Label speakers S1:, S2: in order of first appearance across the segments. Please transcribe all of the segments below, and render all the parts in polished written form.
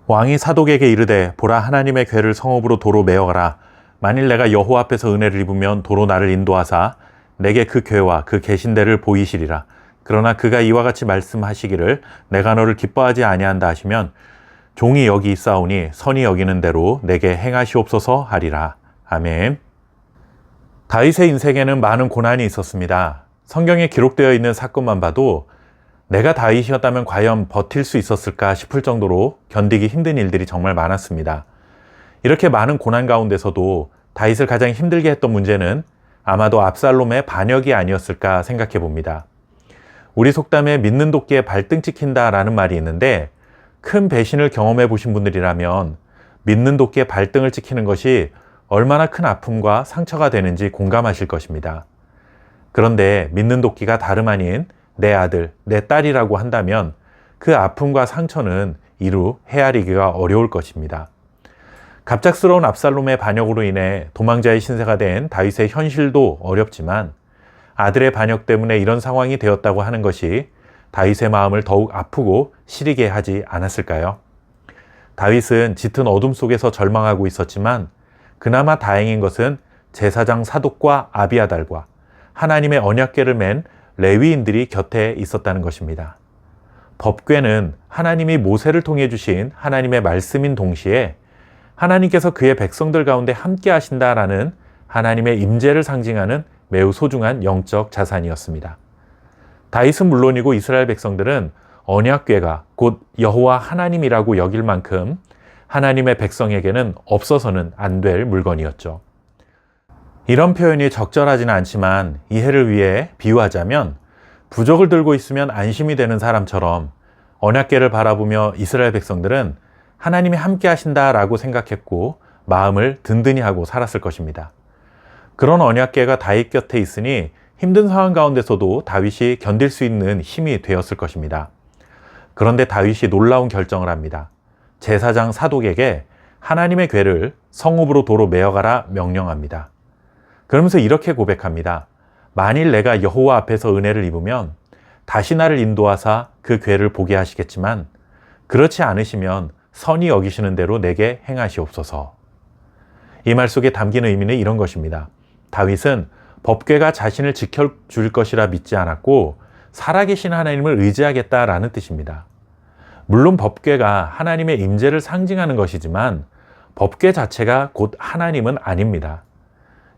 S1: 왕이 사독에게 이르되 보라 하나님의 궤를 성읍으로 도로 메어가라. 만일 내가 여호와 앞에서 은혜를 입으면 도로 나를 인도하사 내게 그 궤와 그 계신대를 보이시리라. 그러나 그가 이와 같이 말씀하시기를 내가 너를 기뻐하지 아니한다 하시면 종이 여기 있사오니 선이 여기는 대로 내게 행하시옵소서 하리라. 아멘. 다윗의 인생에는 많은 고난이 있었습니다. 성경에 기록되어 있는 사건만 봐도 내가 다윗이었다면 과연 버틸 수 있었을까 싶을 정도로 견디기 힘든 일들이 정말 많았습니다. 이렇게 많은 고난 가운데서도 다윗을 가장 힘들게 했던 문제는 아마도 압살롬의 반역이 아니었을까 생각해 봅니다. 우리 속담에 믿는 도끼에 발등 찍힌다 라는 말이 있는데 큰 배신을 경험해 보신 분들이라면 믿는 도끼에 발등을 찍히는 것이 얼마나 큰 아픔과 상처가 되는지 공감하실 것입니다. 그런데 믿는 도끼가 다름 아닌 내 아들, 내 딸이라고 한다면 그 아픔과 상처는 이루 헤아리기가 어려울 것입니다. 갑작스러운 압살롬의 반역으로 인해 도망자의 신세가 된 다윗의 현실도 어렵지만 아들의 반역 때문에 이런 상황이 되었다고 하는 것이 다윗의 마음을 더욱 아프고 시리게 하지 않았을까요? 다윗은 짙은 어둠 속에서 절망하고 있었지만 그나마 다행인 것은 제사장 사독과 아비아달과 하나님의 언약궤를 맨 레위인들이 곁에 있었다는 것입니다. 법궤는 하나님이 모세를 통해 주신 하나님의 말씀인 동시에 하나님께서 그의 백성들 가운데 함께 하신다라는 하나님의 임재를 상징하는 매우 소중한 영적 자산이었습니다. 다윗은 물론이고 이스라엘 백성들은 언약궤가 곧 여호와 하나님이라고 여길 만큼 하나님의 백성에게는 없어서는 안 될 물건이었죠. 이런 표현이 적절하지는 않지만 이해를 위해 비유하자면 부적을 들고 있으면 안심이 되는 사람처럼 언약궤를 바라보며 이스라엘 백성들은 하나님이 함께 하신다라고 생각했고 마음을 든든히 하고 살았을 것입니다. 그런 언약궤가 다윗 곁에 있으니 힘든 상황 가운데서도 다윗이 견딜 수 있는 힘이 되었을 것입니다. 그런데 다윗이 놀라운 결정을 합니다. 제사장 사독에게 하나님의 궤를 성읍으로 도로 메어가라 명령합니다. 그러면서 이렇게 고백합니다. 만일 내가 여호와 앞에서 은혜를 입으면 다시 나를 인도하사 그 궤를 보게 하시겠지만 그렇지 않으시면 선히 여기시는 대로 내게 행하시옵소서. 이 말 속에 담긴 의미는 이런 것입니다. 다윗은 법궤가 자신을 지켜줄 것이라 믿지 않았고 살아계신 하나님을 의지하겠다라는 뜻입니다. 물론 법궤가 하나님의 임재를 상징하는 것이지만 법궤 자체가 곧 하나님은 아닙니다.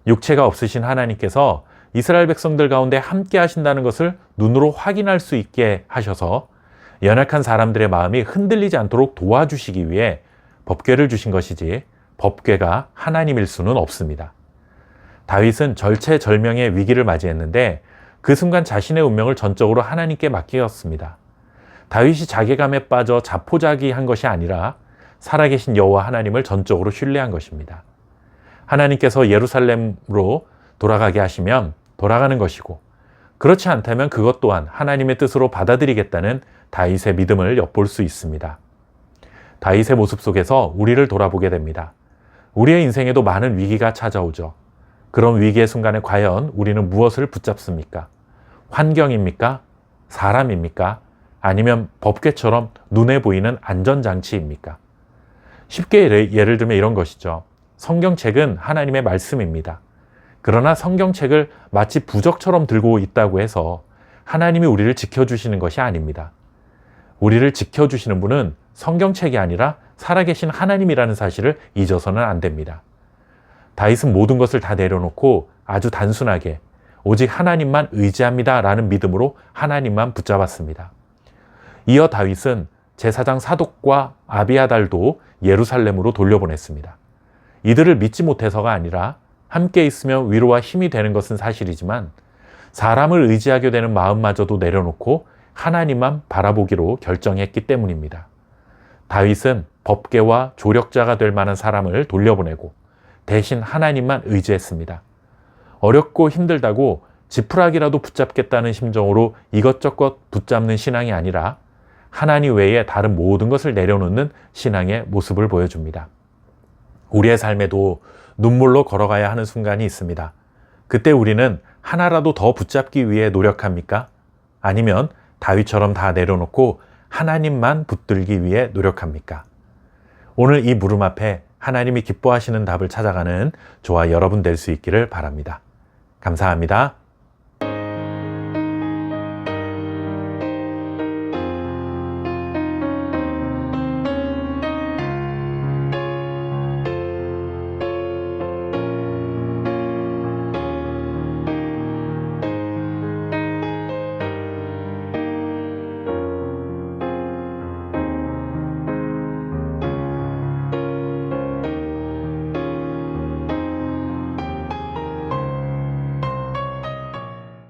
S1: 육체가 없으신 하나님께서 이스라엘 백성들 가운데 함께 하신다는 것을 눈으로 확인할 수 있게 하셔서 연약한 사람들의 마음이 흔들리지 않도록 도와주시기 위해 법궤를 주신 것이지 법궤가 하나님일 수는 없습니다. 다윗은 절체절명의 위기를 맞이했는데 그 순간 자신의 운명을 전적으로 하나님께 맡겼습니다. 다윗이 자괴감에 빠져 자포자기한 것이 아니라 살아계신 여호와 하나님을 전적으로 신뢰한 것입니다. 하나님께서 예루살렘으로 돌아가게 하시면 돌아가는 것이고 그렇지 않다면 그것 또한 하나님의 뜻으로 받아들이겠다는 다윗의 믿음을 엿볼 수 있습니다. 다윗의 모습 속에서 우리를 돌아보게 됩니다. 우리의 인생에도 많은 위기가 찾아오죠. 그런 위기의 순간에 과연 우리는 무엇을 붙잡습니까? 환경입니까? 사람입니까? 아니면 법궤처럼 눈에 보이는 안전장치입니까? 쉽게 예를 들면 이런 것이죠. 성경책은 하나님의 말씀입니다. 그러나 성경책을 마치 부적처럼 들고 있다고 해서 하나님이 우리를 지켜주시는 것이 아닙니다. 우리를 지켜주시는 분은 성경책이 아니라 살아계신 하나님이라는 사실을 잊어서는 안 됩니다. 다윗은 모든 것을 다 내려놓고 아주 단순하게 오직 하나님만 의지합니다 라는 믿음으로 하나님만 붙잡았습니다. 이어 다윗은 제사장 사독과 아비아달도 예루살렘으로 돌려보냈습니다. 이들을 믿지 못해서가 아니라 함께 있으면 위로와 힘이 되는 것은 사실이지만 사람을 의지하게 되는 마음마저도 내려놓고 하나님만 바라보기로 결정했기 때문입니다. 다윗은 법궤와 조력자가 될 만한 사람을 돌려보내고 대신 하나님만 의지했습니다. 어렵고 힘들다고 지푸라기라도 붙잡겠다는 심정으로 이것저것 붙잡는 신앙이 아니라 하나님 외에 다른 모든 것을 내려놓는 신앙의 모습을 보여줍니다. 우리의 삶에도 눈물로 걸어가야 하는 순간이 있습니다. 그때 우리는 하나라도 더 붙잡기 위해 노력합니까? 아니면 다윗처럼 다 내려놓고 하나님만 붙들기 위해 노력합니까? 오늘 이 물음 앞에 하나님이 기뻐하시는 답을 찾아가는 저와 여러분 될 수 있기를 바랍니다. 감사합니다.